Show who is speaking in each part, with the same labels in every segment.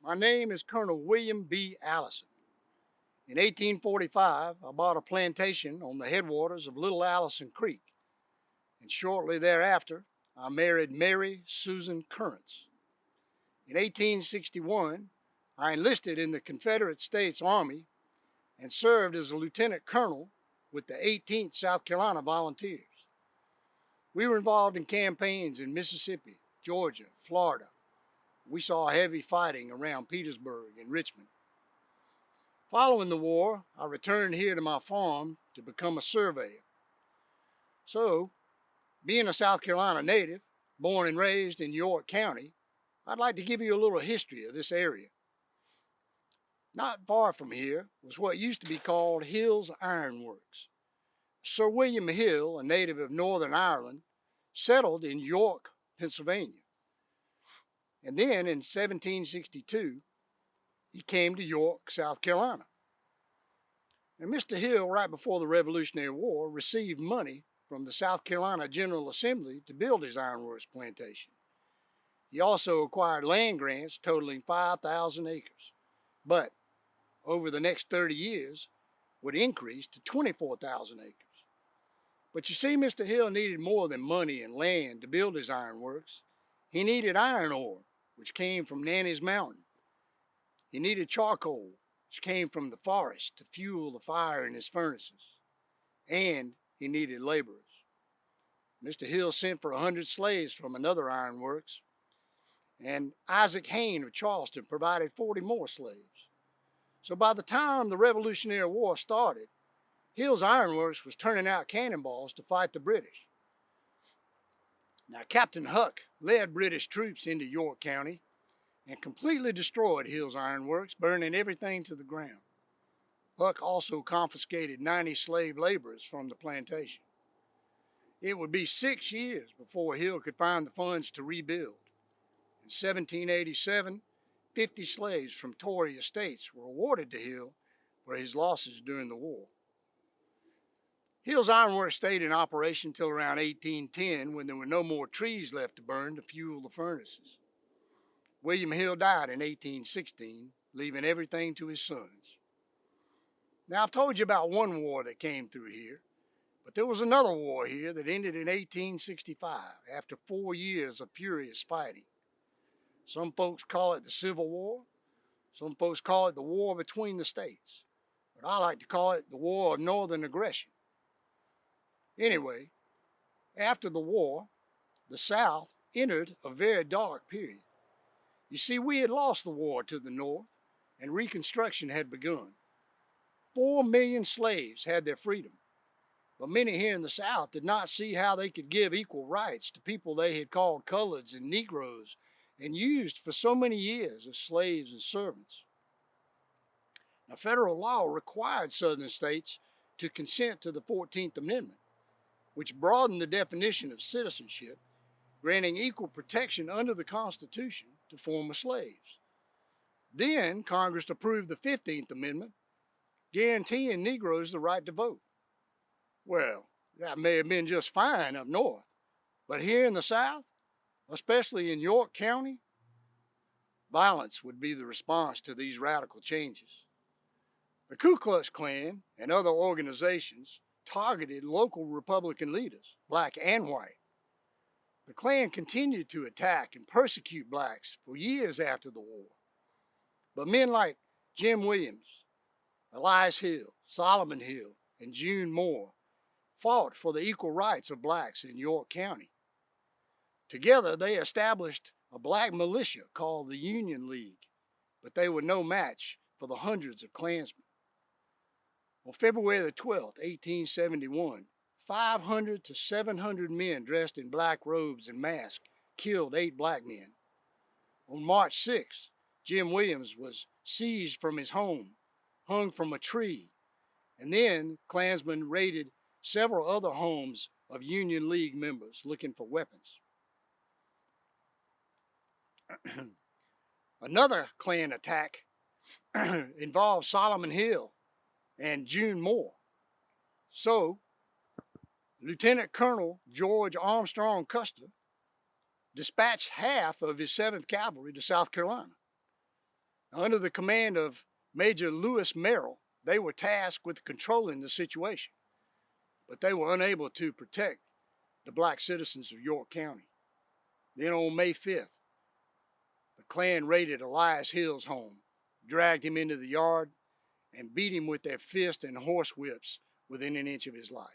Speaker 1: My name is Colonel William B. Allison. In 1845, I bought a plantation on the headwaters of Little Allison Creek, and shortly thereafter, I married Mary Susan Currents. In 1861, I enlisted in the Confederate States Army and served as a lieutenant colonel with the 18th South Carolina Volunteers. We were involved in campaigns in Mississippi, Georgia, Florida. We saw heavy fighting around Petersburg and Richmond. Following the war, I returned here to my farm to become a surveyor. So, being a South Carolina native, born and raised in York County, I'd like to give you a little history of this area. Not far from here was what used to be called Hill's Ironworks. Sir William Hill, a native of Northern Ireland, settled in York, Pennsylvania. And then in 1762, he came to York, South Carolina. And Mr. Hill, right before the Revolutionary War, received money from the South Carolina General Assembly to build his ironworks plantation. He also acquired land grants totaling 5,000 acres, but over the next 30 years would increase to 24,000 acres. But you see, Mr. Hill needed more than money and land to build his ironworks. He needed iron ore, which came from Nanny's Mountain. He needed charcoal, which came from the forest to fuel the fire in his furnaces. And he needed laborers. Mr. Hill sent for 100 slaves from another ironworks, and Isaac Hayne of Charleston provided 40 more slaves. So by the time the Revolutionary War started, Hill's Ironworks was turning out cannonballs to fight the British. Now, Captain Huck led British troops into York County and completely destroyed Hill's Ironworks, burning everything to the ground. Huck also confiscated 90 slave laborers from the plantation. It would be 6 years before Hill could find the funds to rebuild. In 1787, 50 slaves from Tory estates were awarded to Hill for his losses during the war. Hill's Ironworks stayed in operation until around 1810, when there were no more trees left to burn to fuel the furnaces. William Hill died in 1816, leaving everything to his sons. Now, I've told you about one war that came through here, but there was another war here that ended in 1865 after 4 years of furious fighting. Some folks call it the Civil War. Some folks call it the war between the states. But I like to call it the War of Northern Aggression. Anyway, after the war, the South entered a very dark period. You see, we had lost the war to the North, and Reconstruction had begun. 4 million slaves had their freedom, but many here in the South did not see how they could give equal rights to people they had called coloreds and Negroes and used for so many years as slaves and servants. Now, federal law required Southern states to consent to the 14th Amendment, which broadened the definition of citizenship, granting equal protection under the Constitution to former slaves. Then Congress approved the 15th Amendment, guaranteeing Negroes the right to vote. Well, that may have been just fine up north, but here in the South, especially in York County, violence would be the response to these radical changes. The Ku Klux Klan and other organizations targeted local Republican leaders, black and white. The Klan continued to attack and persecute blacks for years after the war. But men like Jim Williams, Elias Hill, Solomon Hill, and June Moore fought for the equal rights of blacks in York County. Together, they established a black militia called the Union League, but they were no match for the hundreds of Klansmen. On February the 12th, 1871, 500 to 700 men dressed in black robes and masks killed 8 black men. On March 6th, Jim Williams was seized from his home, hung from a tree, and then Klansmen raided several other homes of Union League members looking for weapons. Another Klan attack involved Solomon Hill and June Moore. So, Lieutenant Colonel George Armstrong Custer dispatched half of his 7th Cavalry to South Carolina. Under the command of Major Lewis Merrill, they were tasked with controlling the situation, but they were unable to protect the black citizens of York County. Then on May 5th, the Klan raided Elias Hill's home, dragged him into the yard, and beat him with their fists and horsewhips within an inch of his life.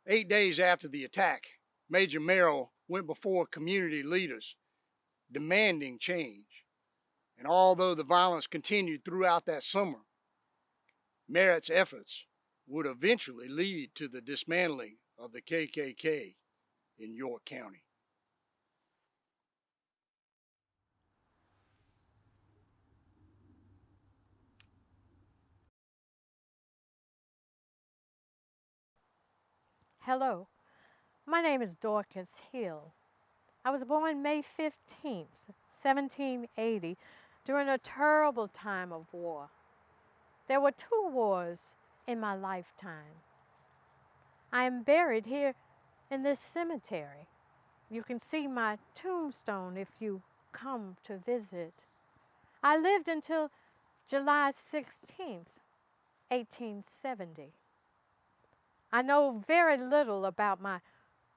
Speaker 1: 8 days after the attack, Major Merrill went before community leaders demanding change. And although the violence continued throughout that summer, Merritt's efforts would eventually lead to the dismantling of the KKK in York County.
Speaker 2: Hello, my name is Dorcas Hill. I was born May 15th, 1780, during a terrible time of war. There were 2 wars in my lifetime. I am buried here in this cemetery. You can see my tombstone if you come to visit. I lived until July 16th, 1870. I know very little about my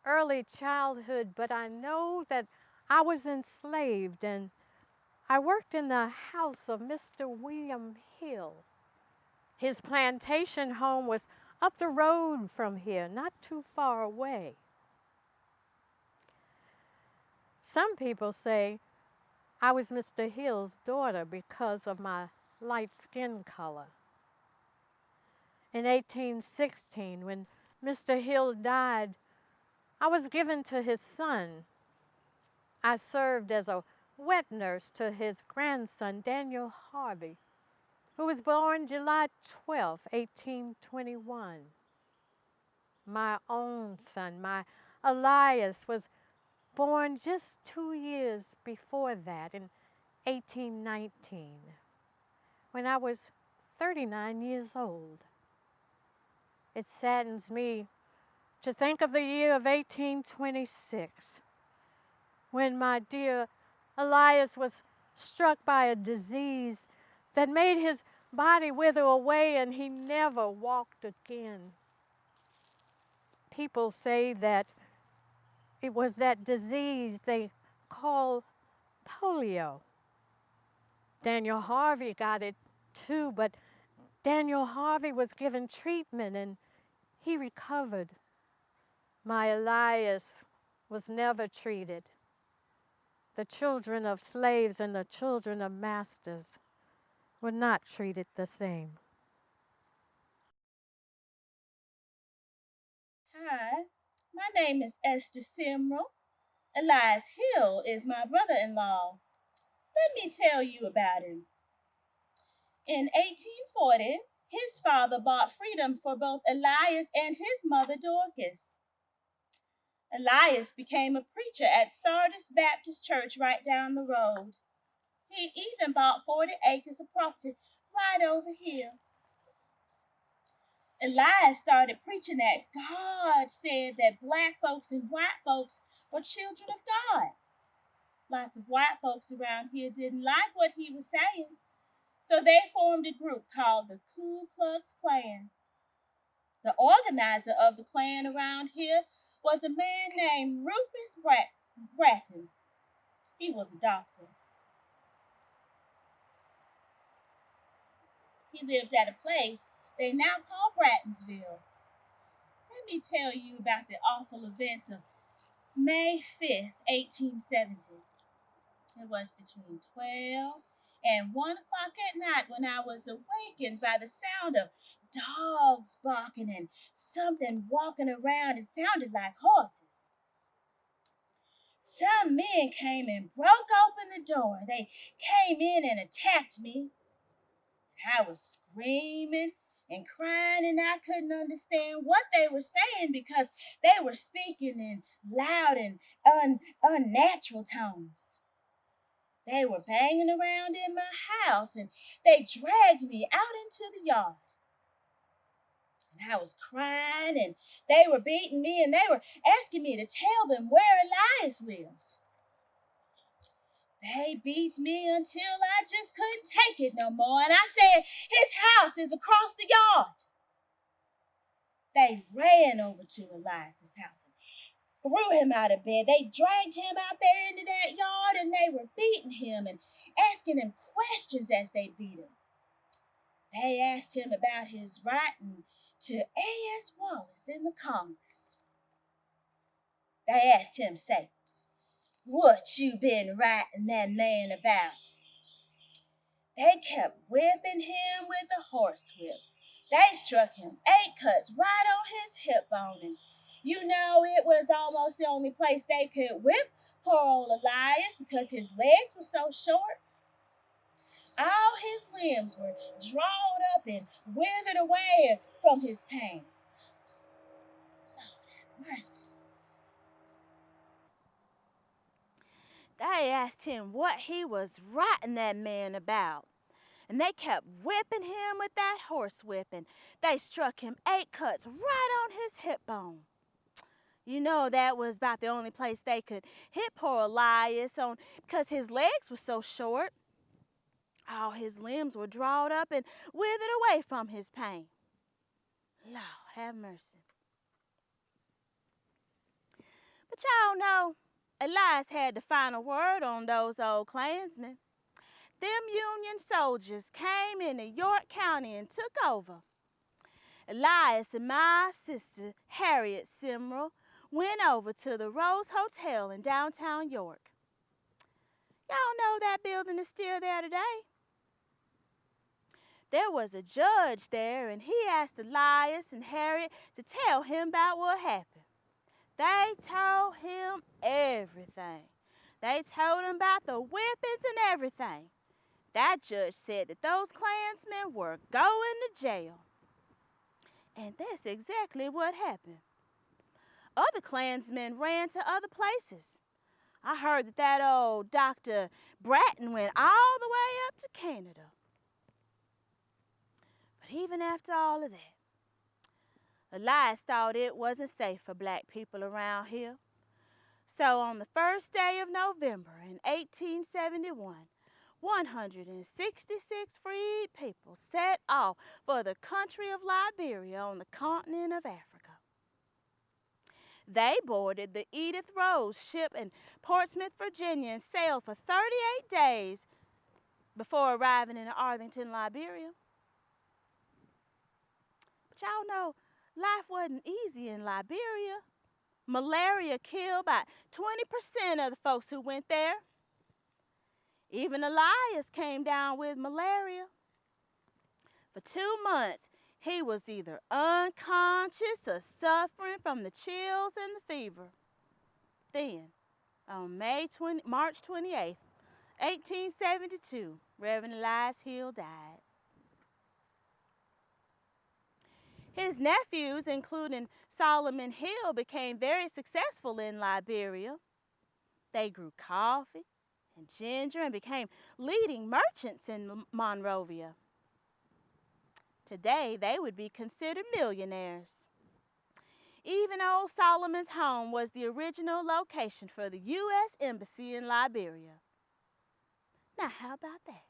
Speaker 2: early childhood, but I know that I was enslaved and I worked in the house of Mr. William Hill. His plantation home was up the road from here, not too far away. Some people say I was Mr. Hill's daughter because of my light skin color. In 1816, when Mr. Hill died, I was given to his son. I served as a wet nurse to his grandson, Daniel Harvey, who was born July 12, 1821. My own son, my Elias, was born just 2 years before that, in 1819, when I was 39 years old. It saddens me to think of the year of 1826, when my dear Elias was struck by a disease that made his body wither away and he never walked again. People say that it was that disease they call polio. Daniel Harvey got it too, but Daniel Harvey was given treatment and he recovered. My Elias was never treated. The children of slaves and the children of masters were not treated the same.
Speaker 3: Hi, my name is Esther Simrel. Elias Hill is my brother-in-law. Let me tell you about him. In 1840, his father bought freedom for both Elias and his mother Dorcas. Elias became a preacher at Sardis Baptist Church right down the road. He even bought 40 acres of property right over here. Elias started preaching that God said that black folks and white folks were children of God. Lots of white folks around here didn't like what he was saying, so they formed a group called the Ku Klux Klan. The organizer of the Klan around here was a man named Rufus Bratton. He was a doctor. He lived at a place they now call Brattonsville. Let me tell you about the awful events of May 5th, 1870. It was between 12 and 1 o'clock at night when I was awakened by the sound of dogs barking and something walking around. It sounded like horses. Some men came and broke open the door. They came in and attacked me. I was screaming and crying, and I couldn't understand what they were saying because they were speaking in loud and unnatural tones. They were banging around in my house and they dragged me out into the yard. And I was crying and they were beating me and they were asking me to tell them where Elias lived. They beat me until I just couldn't take it no more, and I said, his house is across the yard. They ran over to Elias's house and threw him out of bed. They dragged him out there into that yard, and they were beating him and asking him questions as they beat him. They asked him about his writing to A.S. Wallace in the Congress. They asked him, say, what you been writing that man about? They kept whipping him with a horsewhip. They struck him 8 cuts right on his hip bone, and you know it was almost the only place they could whip poor old Elias because his legs were so short. All his limbs were drawn up and withered away from his pain. Lord have mercy. They asked him what he was writing that man about, and they kept whipping him with that horsewhip, and they struck him 8 cuts right on his hip bone. You know that was about the only place they could hit poor Elias on because his legs were so short. All his limbs were drawn up and withered away from his pain. Lord, have mercy. But y'all know, Elias had the final word on those old Klansmen. Them Union soldiers came into York County and took over. Elias and my sister, Harriet Simrel, went over to the Rose Hotel in downtown York. Y'all know that building is still there today. There was a judge there, and he asked Elias and Harriet to tell him about what happened. They told him everything. They told him about the whippings and everything. That judge said that those Klansmen were going to jail. And that's exactly what happened. Other Klansmen ran to other places. I heard that old Dr. Bratton went all the way up to Canada. But even after all of that, Elias thought it wasn't safe for black people around here. So on the first day of November in 1871, 166 freed people set off for the country of Liberia on the continent of Africa. They boarded the Edith Rose ship in Portsmouth, Virginia, and sailed for 38 days before arriving in Arlington, Liberia. But y'all know, life wasn't easy in Liberia. Malaria killed about 20% of the folks who went there. Even Elias came down with malaria. For 2 months, he was either unconscious or suffering from the chills and the fever. Then, on March 28th, 1872, Reverend Elias Hill died. His nephews, including Solomon Hill, became very successful in Liberia. They grew coffee and ginger and became leading merchants in Monrovia. Today, they would be considered millionaires. Even old Solomon's home was the original location for the U.S. Embassy in Liberia. Now, how about that?